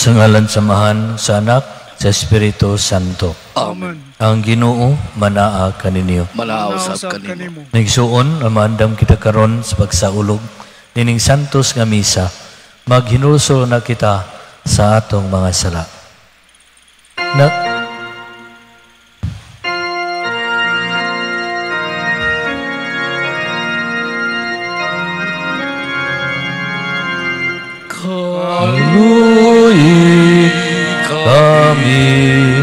Sa ngalan samahan sa Anak, sa Espiritu Santo. Amen. Ang Ginoo manaa kaninyo. Manausap kanimo. Nigsuon amandam kita karon sa pagsaulog nining santos nga misa. Maghinuso na kita sa atong mga sala. Kaluhi kami,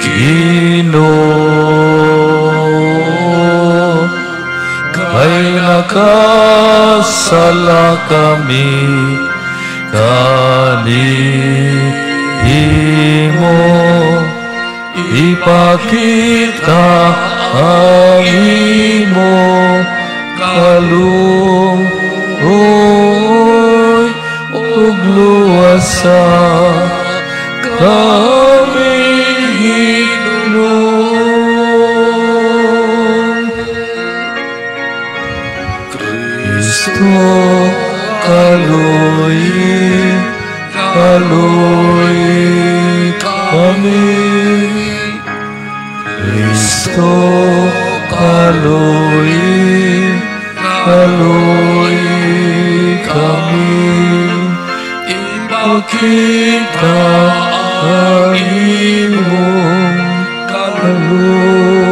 Ginoo, kay nakasala kami, kanimo ipakita ang imo kaluoy ug luwasa kami, Ginoo. Kristo kaluoy kami, Kristo kaluoy kami, ipakita ang imong kaluoy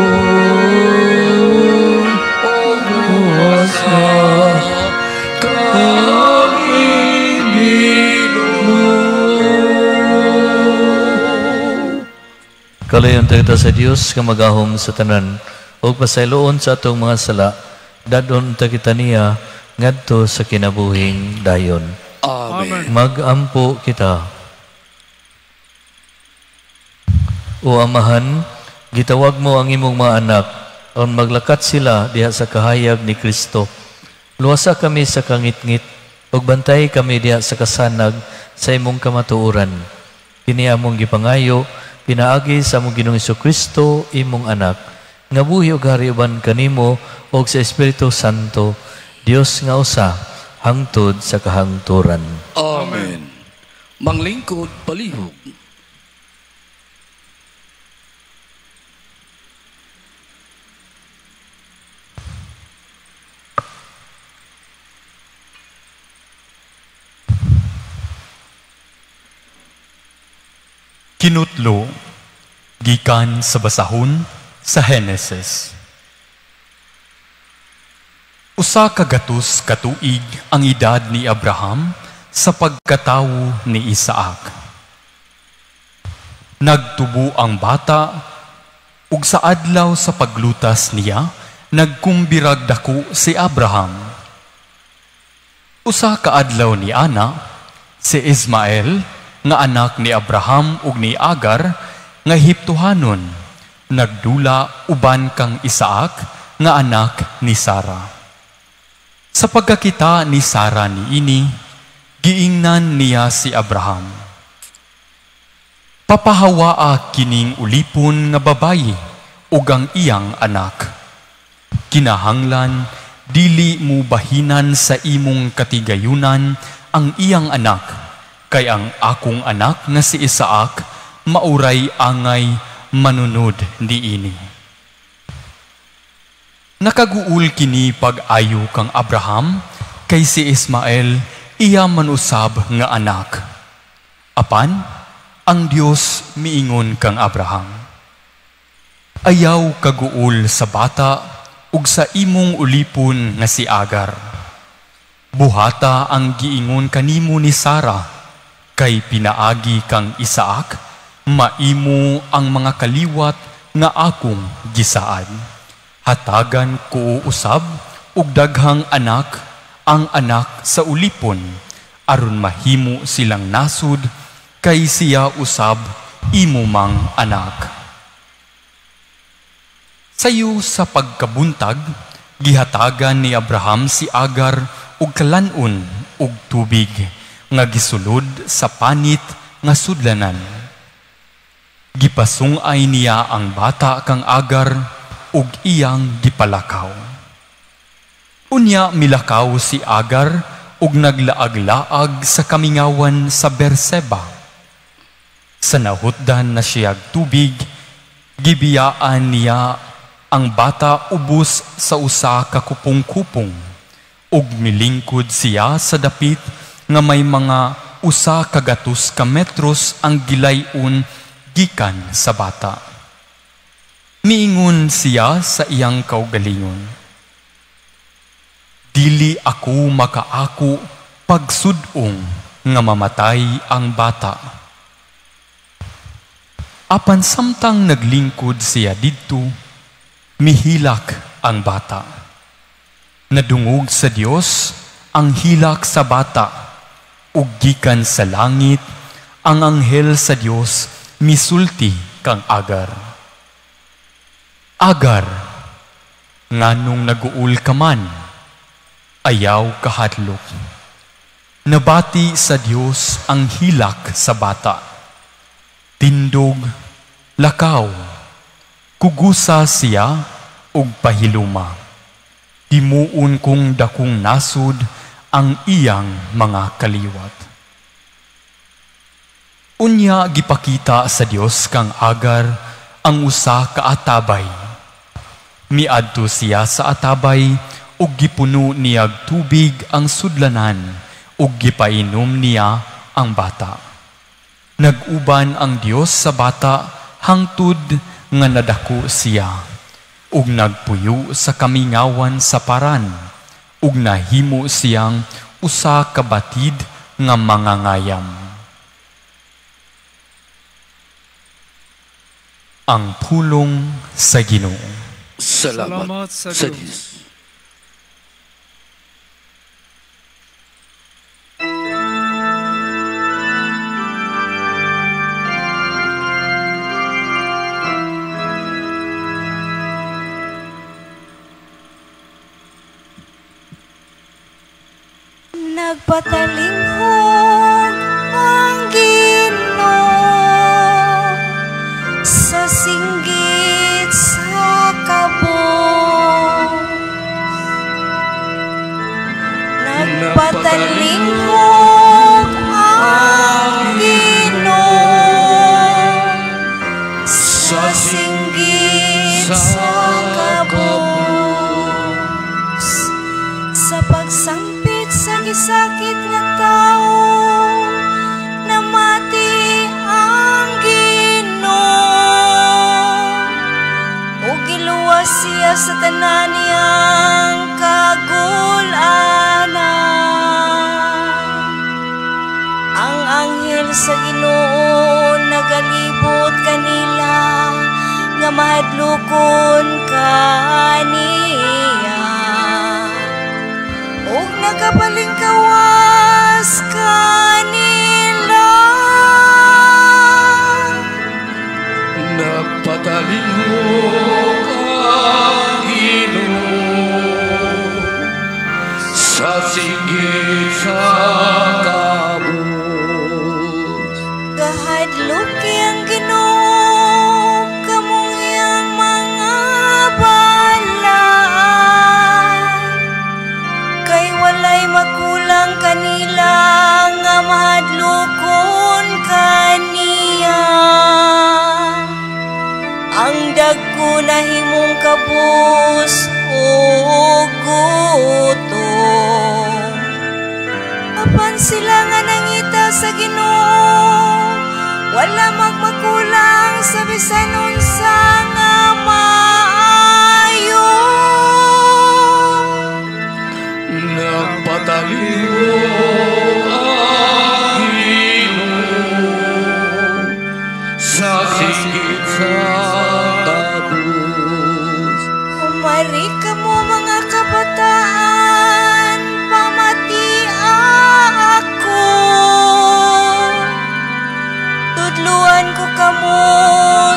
ug luwasa kami, Ginoo. Kalayon tayo sa Dios nga magahom sa tanan ug pasayloon sa atong mga sala, dadon ta kita niya ngadto sa kinabuhing dayon. Amen. Magampo kita. O Amahan, gitawag mo ang imong mga anak aron maglakat sila diha sa kahayag ni Kristo. Luwasa kami sa kangitngit ug bantay kami diha sa kasanag sa imong kamatuoran. Kini among gipangayo pinaagi sa among Ginoong Jesucristo, imong anak, nga buhi ug hari uban kanimo ug sa Espiritu Santo, Dios nga usa, hangtod sa kahangturan. Amen. Manglingkod palihog. Kinutlo, gikan sa basahon sa Henesis. Usa ka gatos katuig ang edad ni Abraham sa pagkatawo ni Isaac. Nagtubo ang bata ug sa adlaw sa paglutas niya, nagkumbirag dako si Abraham. Usa ka adlaw ni ana, si Ismael, nga anak ni Abraham ug ni Agar, nga Hiptohanon, nagdula uban kang Isaac, nga anak ni Sara. Sa pagkakita ni Sara niini, giingnan niya si Abraham. Papahawaa kining ulipon nga babayi ug ang iyang anak. Kinahanglan dili mo bahinan sa imong katigayunan ang iyang anak, kay ang akong anak nga si Isaac mauray angay manunod diini. Nakaguul kini pag-ayo kang Abraham kay si Ismael iya manusab nga anak. Apan ang Dios miingon kang Abraham, ayaw kaguul sa bata ug sa imong ulipon nga si Agar. Buhata ang giingon kanimo ni Sara, kay pinaagi kang Isaac, maimo ang mga kaliwat nga akong gisaad. Hatagan ko usab ug daghang anak ang anak sa ulipon, aron mahimo silang nasud, kay siya usab imo mang anak. Sayo sa pagkabuntag, gihatagan ni Abraham si Agar ug kalanon ug tubig, nga gisulod sa panit nga sudlanan. Gipasungay niya ang bata kang Agar ug iyang gipalakaw. Unya milakaw si Agar ug naglaag-laag sa kamingawan sa Berseba, Sa nahutdan na siyag tubig, gibiyaan niya ang bata ubos sa usa ka kupong-kupong, ug milingkod siya sa dapit nga may mga usa ka gatos ka metros ang gilayon gikan sa bata. Miingon siya sa iyang kaugalingon, "Dili ako makaako pagsudong nga mamatay ang bata." Apan samtang naglingkod siya didto, mihilak ang bata. Nadungog sa Dios ang hilak sa bata, ug gikan sa langit ang anghel sa Dios misulti kang Agar. Agar, nganong naguul ka man, ayaw kahadlok. Nabati sa Dios ang hilak sa bata. Tindog, lakaw, kugusa siya ug pahiluma. Himuon kong dakong nasud ang iyang mga kaliwat. Unya gipakita sa Dios kang Agar ang usa ka atabay. Miadto siya sa atabay ug gipuno niyag tubig ang sudlanan ug gipainom niya ang bata. Nag-uban ang Dios sa bata hangtod nga nadako siya, ug nagpuyo sa kamingawan sa paran, ug nahimo siyang usa ka batid nga mangangayam. Ang pulong sa Ginoo. Salamat sa Diyos. Nagpatalinghog ang Ginoo sa singgit sa kabog. Nagpatalinghog ang Ginoo sa singgit sa kabog. Sa pagsangpit sa gisakit nga tao, namati ang Ginoo, ug giluwas siya sa tanan niyang kagul-anan. Ang anghel sa Ginoo nagalibot kanila, nga mahadlokon kaniya, ug nagapalingkawas kanila. Nagpatalinghog ang Ginoo sa singgit sa kabut. Gahadlok ang Ginoo kamong iyang mga balaan, kay walay makulang kanila nga mahadlokon kaniya. Ang dagko na himong kabus o gutom, apan sila nga nangita sa Ginoo, wala magmakulang sa bisan unsa nga maayo. Nagpatalinghog ang Ginoo sa singgit sa kabut. Umari ka mo mga kabataan, pamatia ako. Tudluan ko kamo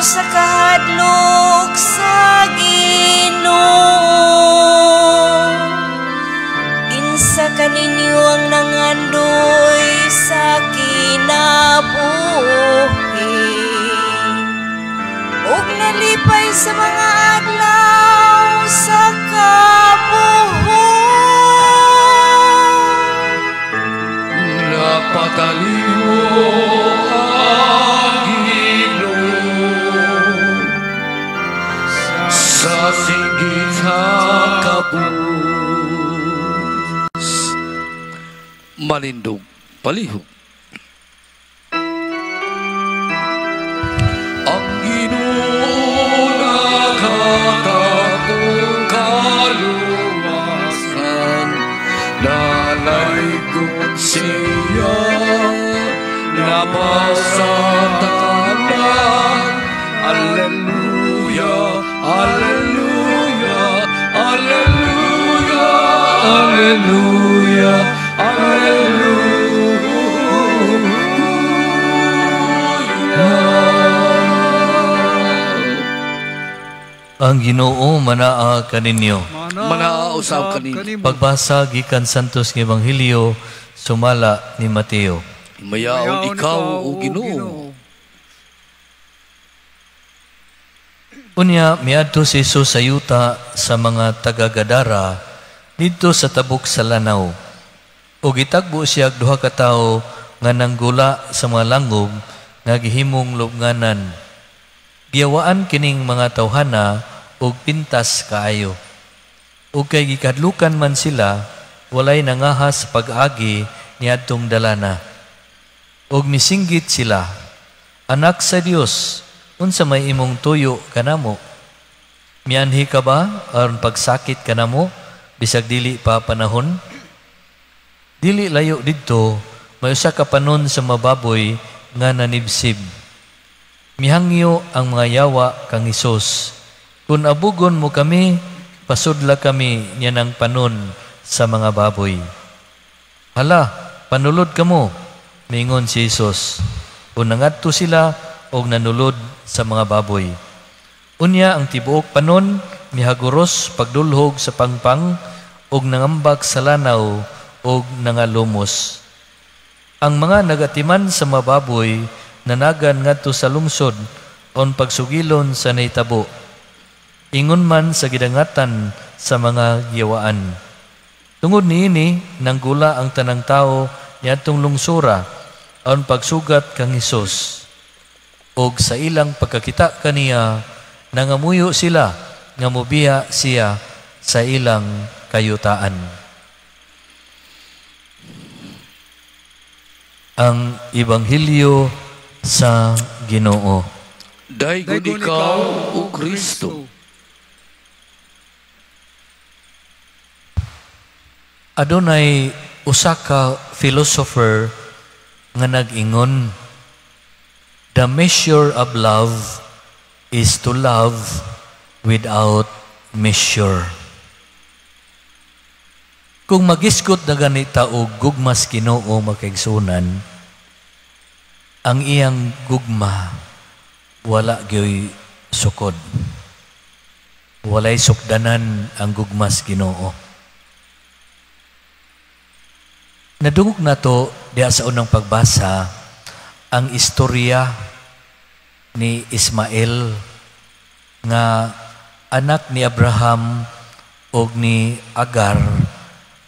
sa kahadlok sa Ginoo. Insa kaninyo ang Malindog palihog. Ang Ginoo nakatakong kaluwasan, nalaygod siya napasatanan. Alleluia, alleluia, alleluia, alleluia, Ang Ginoo manaa kaninyo. Manaausab kaninyo. Pagbasa gikan Santos nga Ebanghelyo sumala ni Mateo. Mayaon ikaw, O Ginoo. Unya miadto si Jesus sa yuta sa mga taga-Gadara didto sa tabok sa lanaw. Ug gitagbo siya og duha ka tawo nga nanggula sa mga langob nga gihimong lubnganan. Giyawaan kining mga tawhana og pintas kaayo. Ug kay gikadlukan man sila, walay nangahas pag-agi niadtong dalana. Ug misinggit sila, "Anak sa Dios, unsa may imong tuyo kanamo? Mianhi ka ba aron pagsakit kanamo bisag dili pa panahon?" Dili layo didto, may usa ka panon sa mababoy nga nanibsib. Mihangyo ang mga yawa kang Hesus. "Kung abugon mo kami, pasudla kami niya ng panon sa mga baboy." "Hala, panulod kamo," mingon si Hesus. Kung nangadto sila og nanulod sa mga baboy. Unya ang tibuok panon mihaguros pagdulhog sa pangpang og nangambak sa lanaw og nangalumos. Ang mga nagatiman sa mga baboy nanagan ngadto sa lungsod on pagsugilon sa nahitabo. Ingon man sa gidangatan sa mga giyawaan. Tungod niini nanggula ang tanang tao niadtong lungsura on pagsugat kang Hesus. Og sa ilang pagkakita kaniya nangamuyo sila nga mobiya siya sa ilang kayutaan. Ang Ebanghelyo sa Ginoo. Daygon ikaw, O Kristo. Adunay usa ka philosopher nga nag-ingon, "The measure of love is to love without measure." Kung magiskot na ganita og gugmas Ginoo makaigsunan, ang iyang gugma wala gyoy sukod. Walay sukdanan ang gugmas Ginoo. Nadungog na to diha sa unang pagbasa ang istorya ni Ismael nga anak ni Abraham og ni Agar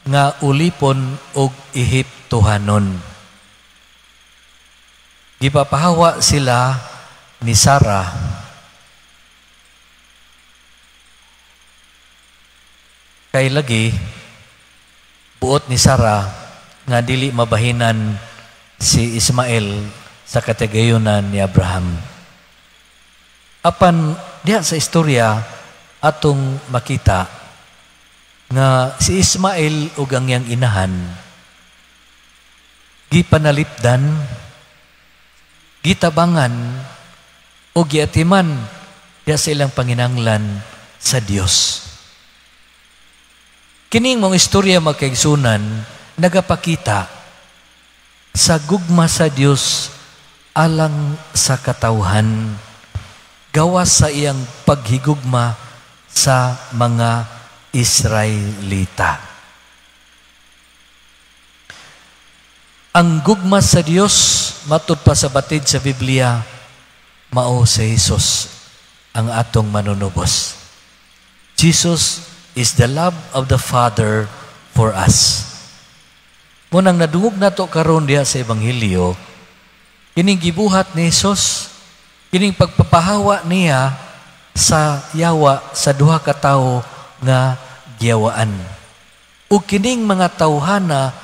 nga ulipon og Ehiptohanon. Gipapahawa sila ni Sarah kay lagi buot ni Sarah nga dili mabahinan si Ismael sa katigayunan ni Abraham. Apan diha sa istorya atong makita nga si Ismael ug ang iyang inahan gipanalipdan, gitabangan o giatiman diha sa ilang panginahanglan sa Dios. Kining mong istorya makaigsunan nagapakita sa gugma sa Dios alang sa katawhan gawas sa iyang paghigugma sa mga Israelita. Ang gugma sa Dios matud pa sa batid sa Biblia mao si Jesus ang atong manunubos. Jesus is the love of the Father for us. Munang nadungog nato karon diha sa Ebanghelyo, kining gibuhat ni Jesus, kining pagpapahawa niya sa yawa sa duha ka tawo nga giyawaan. Ug kining mga tawhana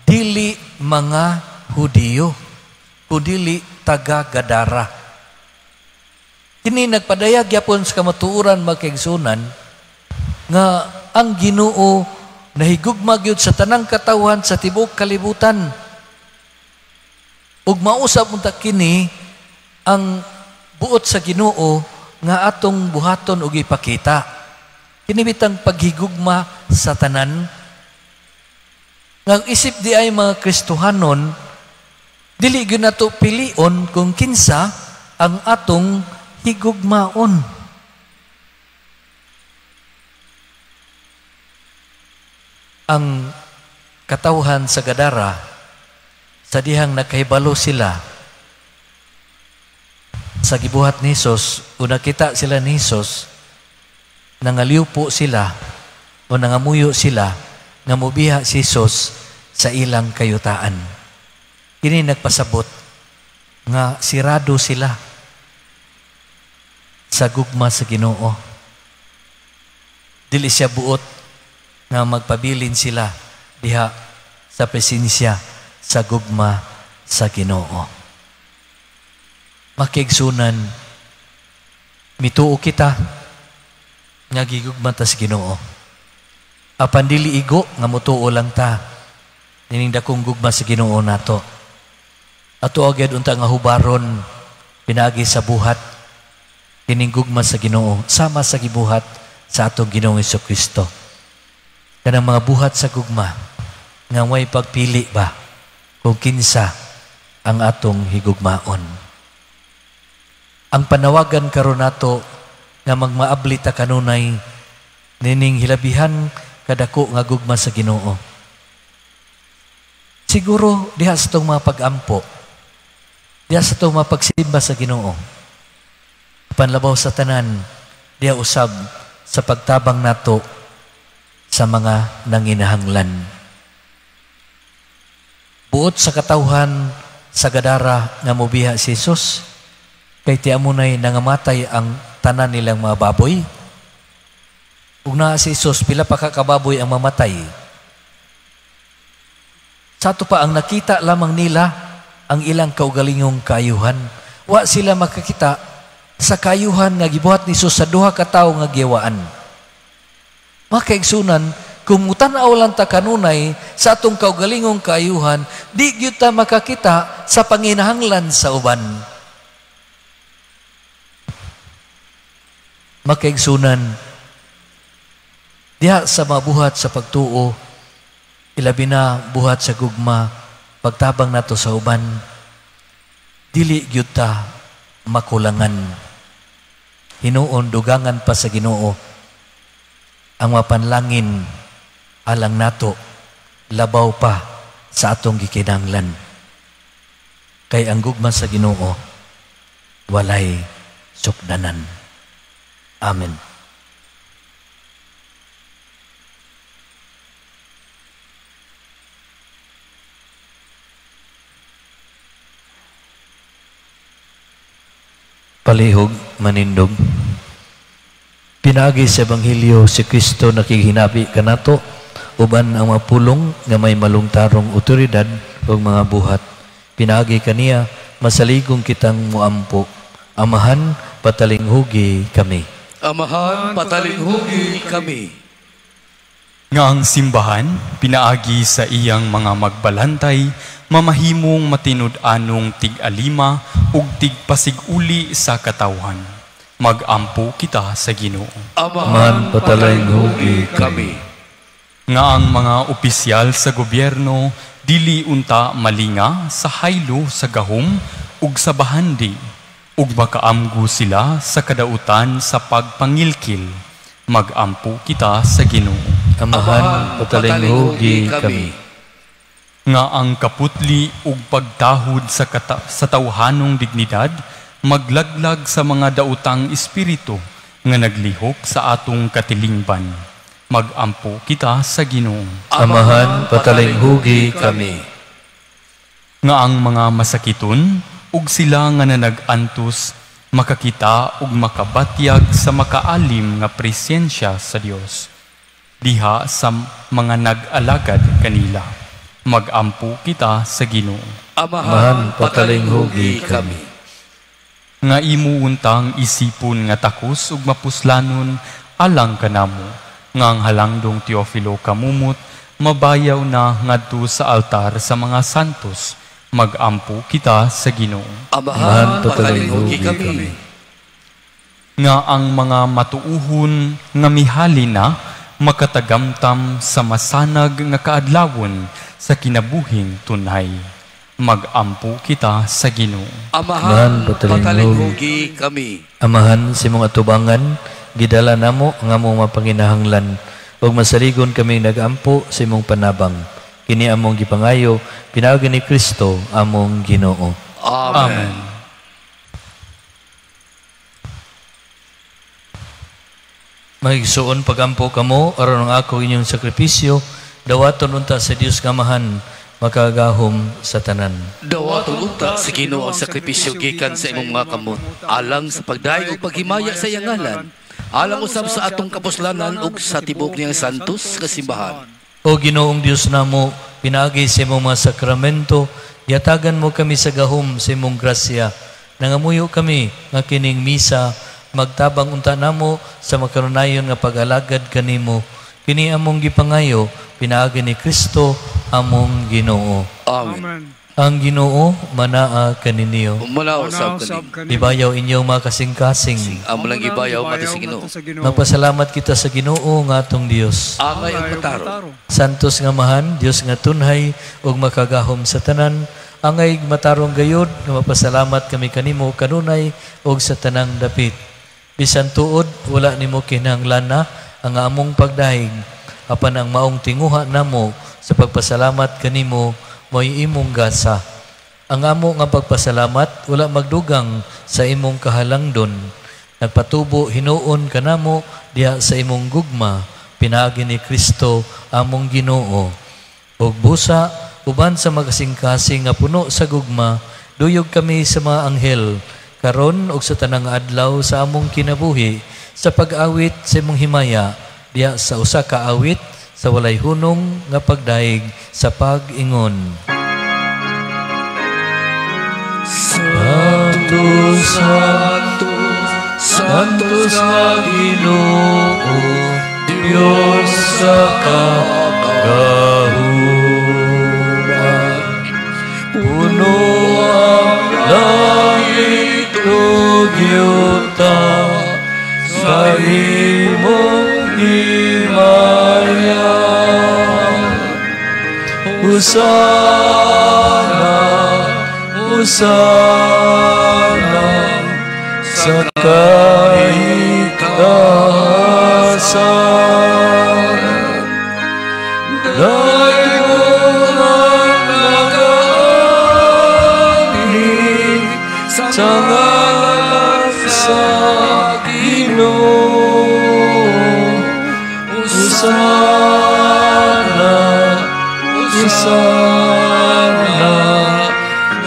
dili mga Hudiyo, kundili taga Gadara. Kini nagpadayag yapon sa kamatuoran magkaigsunan nga ang Ginoo nahigugma gyud sa tanang katawhan sa tibuok kalibutan. Ug mausab unta kini ang buot sa Ginoo nga atong buhaton ug ipakita. Kini bitang paghigugma sa tanan. Nga isip di ay mga Kristohanon, dili gyud nato pilion kung kinsa ang atong higugmaon. Ang katawhan sa Gadara, sa dihang nakahibalo sila sa gibuhat ni Hesus, o nakita sila ni Hesus, nangaliw po sila o nangamuyo sila nga mubiha si Hesus sa ilang kayutaan. Kini nagpasabot nga sirado sila sa gugma sa Ginoo. Dili siya buot nga magpabilin sila diha sa presensya sa gugma sa Ginoo. Makigsunan, mituo kita nga gigugma ta sa Ginoo. Apan dili igo nga mutuo lang ta nining dakong gugma sa Ginoo nato. Ato agad unta nga hubaron pinagi sa buhat kining gugma sa Ginoo sama sa gibuhat sa atong Ginoong Hesukristo. Kanang mga buhat sa gugma nga way pagpili ba kung kinsa ang atong higugmaon. Ang panawagan karon nato nga magmaabli ta kanunay nining hilabihan kadako nga gugma sa Ginoo. Siguro diha sa itong mga pag-ampo, diha sa itong mga pagsimba sa Ginoo, panlabaw sa tanan, diha usab sa pagtabang nato sa mga nanginahanglan. Buot sa katawhan sa Gadara nga mobiha si Jesus, kay tiamunay nangamatay ang tanan nilang mga baboy. Ug naa si Jesus, pila pa ka kababoy ang mamatay. Sa ato pa ang nakita lamang nila ang ilang kaugalingong kaayuhan. Wa sila makakita sa kaayuhan nga gibuhat ni Jesus sa duha ka tawo nga giwaan. Makaigsunan, kung mutanaw lang ta kanunay sa atong kaugalingong kaayuhan, di gyud ta makakita sa panginahanglan sa uban. Makaigsunan, diha sa mabuhat sa pagtuo, ilabi na buhat sa gugma, pagtabang nato sa uban, dili gyud ta makulangan. Hinuon dugangan pa sa Ginoo ang mapanlangin alang nato labaw pa sa atong gikinahanglan. Kay ang gugma sa Ginoo walay sukdanan. Amen. Palihog manindog. Pinagi sa Ebanghelyo si Kristo nakihinabi kanato uban ang mga pulong nga may malungtarong otoridad o mga buhat. Pinagi kaniya masaligong kitang muampo. Amahan, patalinghugi kami. Amahan, patalinghugi kami. Nga ang simbahan, pinaagi sa iyang mga magbalantay, mamahimong matinud-anong tig-alima ug tig-pasiguli sa katawhan. Mag-ampo kita sa Ginoo. Amahan, patalinghugi kami. Nga ang mga opisyal sa gobyerno, dili unta malinga sa haylo sa gahom ug sa bahandi, ug makaamgo sila sa kadautan sa pagpangilkil. Mag-ampo kita sa Ginoo. Amahan, patalinghugi kami. Nga ang kaputli ug pagtahod sa tawhanong dignidad, maglaglag sa mga dautang espiritu nga naglihok sa atong katilingban. Mag-ampo kita sa Ginoo. Amahan, patalinghugi kami. Nga ang mga masakiton ug sila nga nanag-antos makakita ug makabatyag sa makaalim nga presensya sa Dios diha sa mga nag-alagad kanila. Magampo kita sa Ginoo. Amahan, patalinghugi kami. Nga imuuntang isipon nga takos ug mapuslanon alang kanamo. Nga ang halangdong Teofilo kamumot, mabayaw na ngadto sa altar sa mga santos. Magampo kita sa Ginoo. Amahan, patalinghugi kami. Nga ang mga matuuhon nga mihali na makatagamtam sa masanag nga kaadlawon sa kinabuhing tunay. Magampo kita sa Ginoo. Amahan, patalinghugi kami. Amahan si mong atubangan, gidala namo nga mong mapanginahanglan, ug masaligon kami nagampo si mong panabang. Kini among gipangayo, pinaagi ni Kristo among Ginoo. Amen. Mahigsuon pagampo kamo aron ang ako inyong sakripisyo, dawaton unta sa Dios nga amahan, makagahom sa tanan. Dawaton unta sa Ginoo ang sakripisyo gikan sa imong mga kamot, alang sa pagdayo ug paghimaya sa iyang ngalan, alang usab sa atong kapuslanan ug sa tibok niyang santos nga simbahan. O Ginoong Dios namo, pinaagi sa imong mga sakramento, yatagan mo kami sa gahom sa imong grasya. Nangamuyo kami nga kining misa, magtabang unta namo sa makarunayon nga pag-alagad kanimo. Kini among gipangayo, pinaagi ni Kristo among Ginoo. Amen. Ang Ginoo manaa kaninyo. Umulaw sab kani. Ibayaw inyong mga kasing-kasing. Amo lang gibayaw mati sa Ginoo. Magpasalamat kita sa Ginoo nga atong Dios. Angay ang mataro. Santos nga mahan, Dios nga tunhay ug makagahom sa tanan. Angay matarong gayod nga mapasalamat kami kanimo kanunay ug sa tanang dapit. Bisan tuod wala nimo kinahanglan na ang among pagdahig, apan ang maong tinguha namo sa pagpasalamat kanimo mo'y imong gasa. Ang amo nga pagpasalamat wala magdugang sa imong kahalangdon. Nagpatubo hinuon kanamo diha sa imong gugma, pinaagi ni Kristo among Ginoo. Ug busa uban sa magasing-kasing nga puno sa gugma, duyog kami sa mga anghel karon ug sa tanang adlaw sa among kinabuhi, sa pag-awit sa imong himaya diha sa usa ka awit sa walay hunong nga pagdaig sa pag-ingon. Santos, Santos, Santos nga Ginoo, Dios sa kagahuman, puno ang langit ug yuta sa imong himaya. Hosana, Hosana sa kaitaasan. Dayon ang nagani sa ngalan sa Ginoo. Hosana, Hosana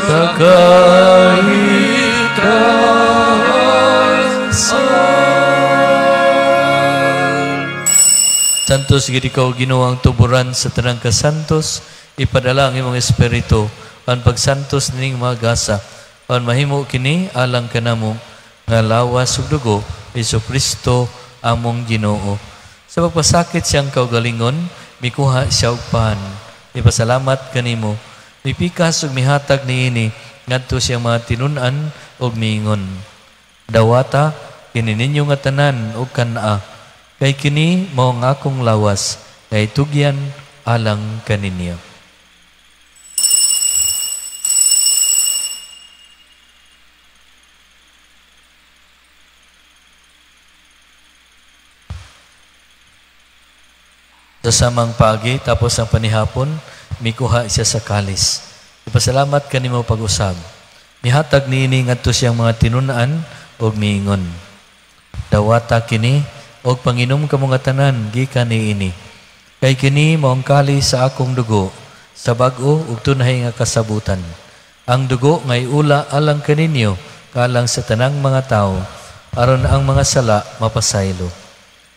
sa kaitaasan. Santos gid ikaw Ginoo ang tuburan sa tanang kasantos, ipadala ang imong espiritu ang pagsantos ning mga gasa, ang mahimo kini alang kanamo nga lawas ug dugo ni Kristo among Ginoo. Sa pagpasakit siyang kaugalingon, mikuha siya og pan. Ipasalamat kanimo. Mipikas ug mihatag niini ngadto siyang mga tinun-an ug miingon. Dawata kini ninyo nga tanan ug kana. Kay kini mao nga akong lawas, kay tugyan alang kaninyo. Sa samang pagi, tapos ang panihapon, mikuha siya sa kalis. Ipasalamat kanimo pag-usab. Mihatag niini ngadto siyang mga tinun-an ug miingon. Dawata kini og panginom kamo nga tanan gikan niini. Kay kini mao ang kalis sa akong dugo, sa bag-o ug tunay nga kasabutan. Ang dugo nga iula alang kaninyo, kalang sa tanang mga tao, aron ang mga sala mapasaylo.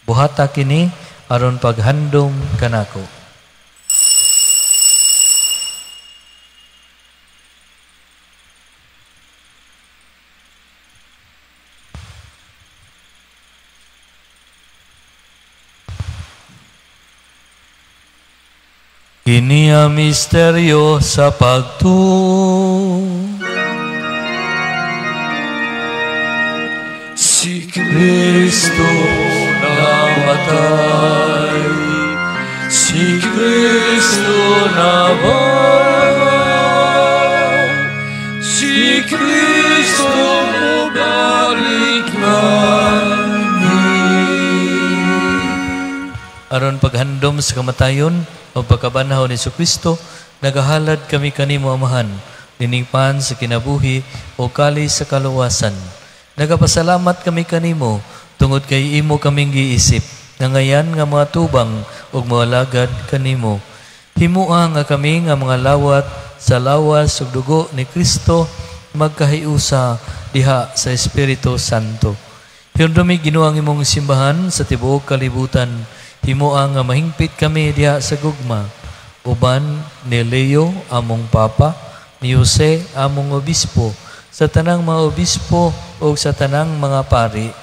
Buhata kini aron paghandom kanako. Kini ang misteryo sa pagtuo. Si Kristo namatay, si Kristo nabuhay, si Kristo balik aron paghandom sa kamatayon o pagkabanhaw ni Kristo, nagahalad kami kanimo amahan, liningpan sa kinabuhi o kali sa kaluwasan. Nagapasalamat kami kanimo, tungod kay imo kaming giisip, na ngayan nga mga tubang o mga lagad kanimo. Himua nga kami nga mga lawat sa lawas ug dugo ni Kristo, magkahiusa diha sa Espiritu Santo. Hindumi ginuang imong simbahan sa tibuok kalibutan, himua nga mahingpit kami diha sa gugma, uban ni Leo among Papa, ni Jose among obispo, sa tanang mga obispo o sa tanang mga pari.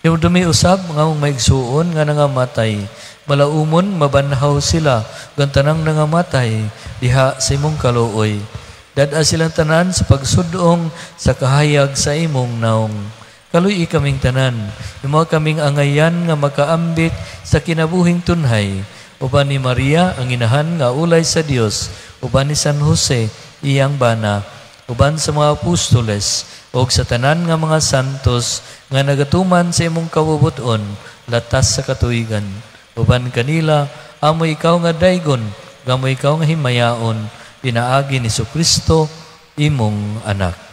Yung dumiusab nga maigsuon nga nangamatay, malaumon mabanhaw sila gantanang nangamatay diha sa imong kaluoy. Dada silang tanan sa pagsudong sa kahayag sa imong naong. Kaluy kaming tanan, imo kaming angayan nga makaambit sa kinabuhing tunhay, uban ni Maria ang inahan nga ulay sa Dios, uban ni San Jose iyang bana, uban sa mga apostoles, o sa tanan nga mga santos nga nagatuman sa imong kabubuton latas sa katuigan. Uban kanila, amo ikaw nga daygon, gamo ikaw nga himayaon, pinaagi ni Kristo imong anak.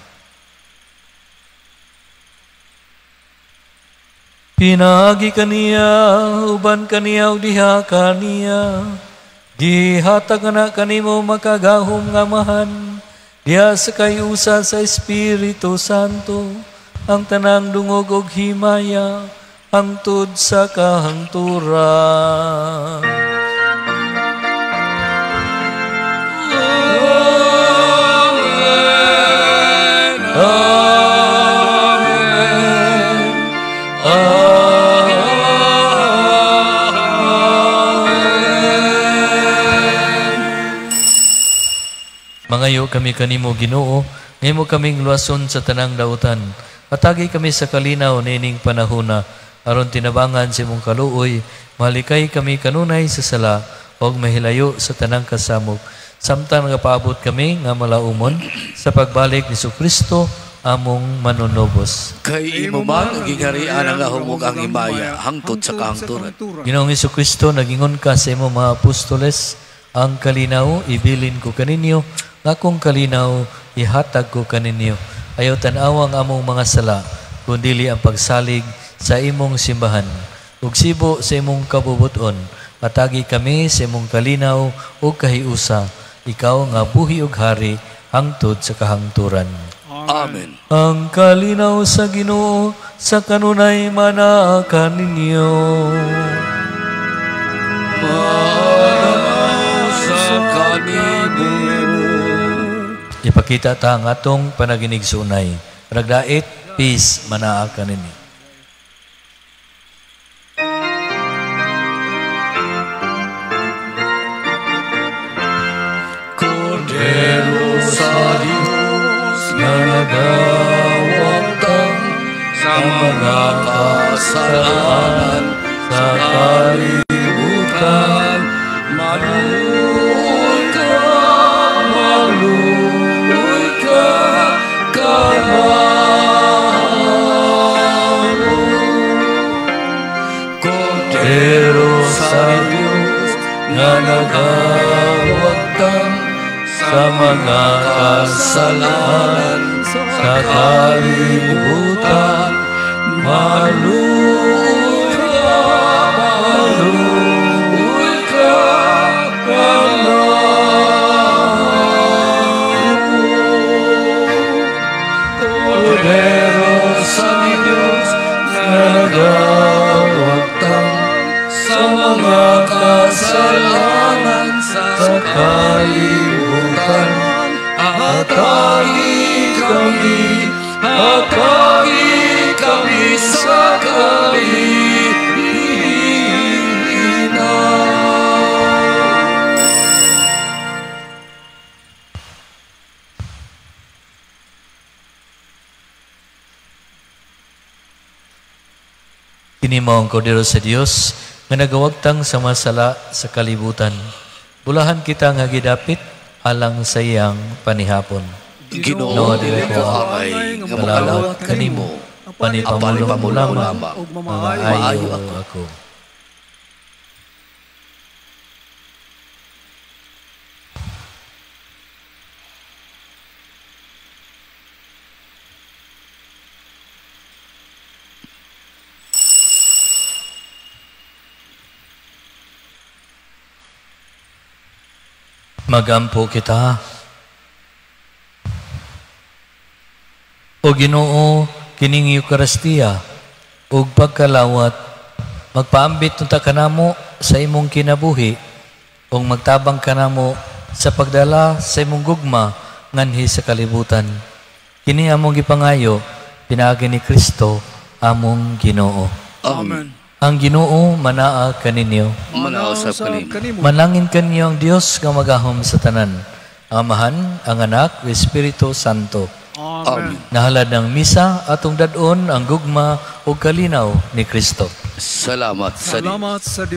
Pinaagi kaniya, uban kaniya o diha kaniya, gihatag na kanimo makagahom nga mahan, diha sa kayusa sa Espiritu Santo, ang tanang dungog og himaya, hangtod sa kahangturan. Mangayo kami kanimo Ginoo, ngaymo kaming luwason sa tanang dautan. Patagi kami sa kalinaw nining panahona, aron tinabangan sa imong kaluoy, malikay kami kanunay sa sala, og mahilayo sa tanang kasamok. Samtang nagapaabot kami nga malaumon sa pagbalik ni Kristo among manunobos. Kay imo man ang gingarian ang ahumog ang himaya, hangtod sa kahangturan. Ginoong Kristo, nagingon ka sa imong mga apostoles, ang kalinaw ibilin ko kaninyo, akong kalinaw ihatag ko kaninyo. Ayaw tan-awang among mga sala, kundili ang pagsalig sa imong simbahan. Ug sibo sa imong kabubuton, patagi kami sa imong kalinaw ug kahiusa, ikaw nga buhi ug hari, hangtod sa kahangturan. Amen. Ang kalinaw sa Ginoo sa kanunay mana kaninyo. Ipakita ta ang atong panaginig sunay. Ragdait, peace, manaa kanini. Cordero sa Diyos na nagawagtang sa mga kasalanan sa kalibutan, maluoy ka, Cordero sa Diyos na nagawagtang sa mga kasalanan sa kalibutan, maluoy ka, Cordero sa Diyos na nagawagtang sa mga kasalanan sa kalibutan, hatagi kami sa kalihina. Kini mao ang Kordero sa Dios nga nagawagtang sa masala sa kalibutan. Bulahan kita nga gidapit alang sa iyang panihapon. Ginoo, dili ko angay nga makalawat kanimo. Panipamulong mo lamang ug maayo ako. Magampo kita. O Ginoo, kining Eukaristiya, ug pagkalawat, magpaambit nunta kanamo sa imong kinabuhi, ug magtabang kanamo sa pagdala sa imong gugma nganhi sa kalibutan. Kini among gipangayo, pinaagi ni Kristo, among Ginoo. Amen. Ang Ginoo manaa kaninyo. Manausap kanimo. Manangin kanyo ang Dios nga magahom sa tanan. Ang Amahan, ang Anak, ang Espiritu Santo. Amen. Nahalad ng misa atong dadon ang gugma o kalinaw ni Kristo. Salamat sa Dios.